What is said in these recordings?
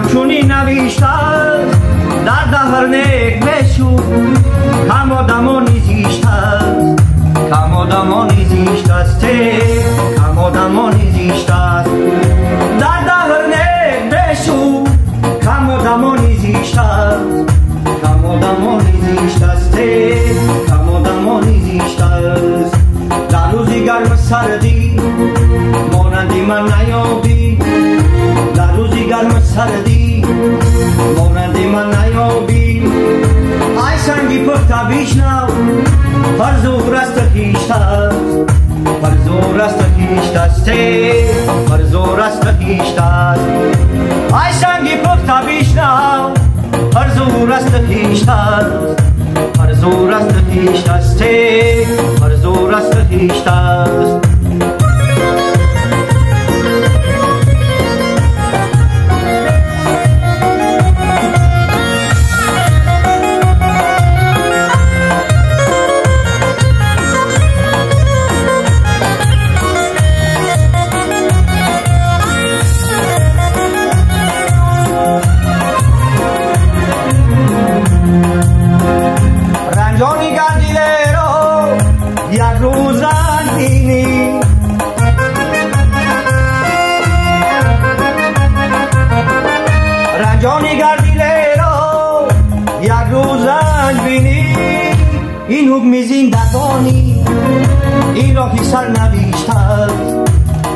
همچونی نوشته در دهرنک بشو کم آدمانی زیشته کم آدمانی زیشته است کم آدمانی زیشته است در دهرنک بشو کم آدمانی زیشته کم آدمانی زیشته است کم آدمانی زیشته است در روزی گرم سردی مانندی من نیابی در روزی گرم سردی مانندی من نیابی ای سنگی پخته بیشنو پر زور است کیشته پر زور است کیشته است پر زور است کیشته است ای سنگی پخته بیشنو پر زور است کیشته پر زور است کیشته است پر زور است کیشته است رنجانی گردیده رو یک روز رنجینی رنجانی گردیده رو یک روز رنج بینی این حکم زندگانی این راهی سر نوشته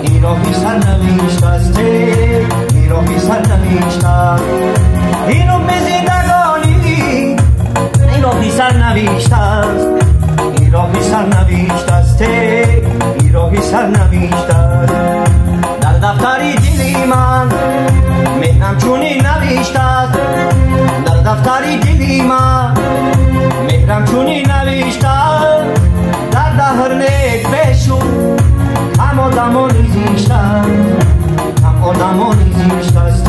این راهی سر نوشته است این راهی سر نوشته این حکم زندگانی این راهی سر نوشته است این راهی سر نوشته است این راهی سر نوشته است در دفتری دلی من مهرم چونی نوشته است در دفتری دلی من مهرم چونی نوشته است در دهرنک بشو کم آدمانی زیشته کم آدمانی زیشته است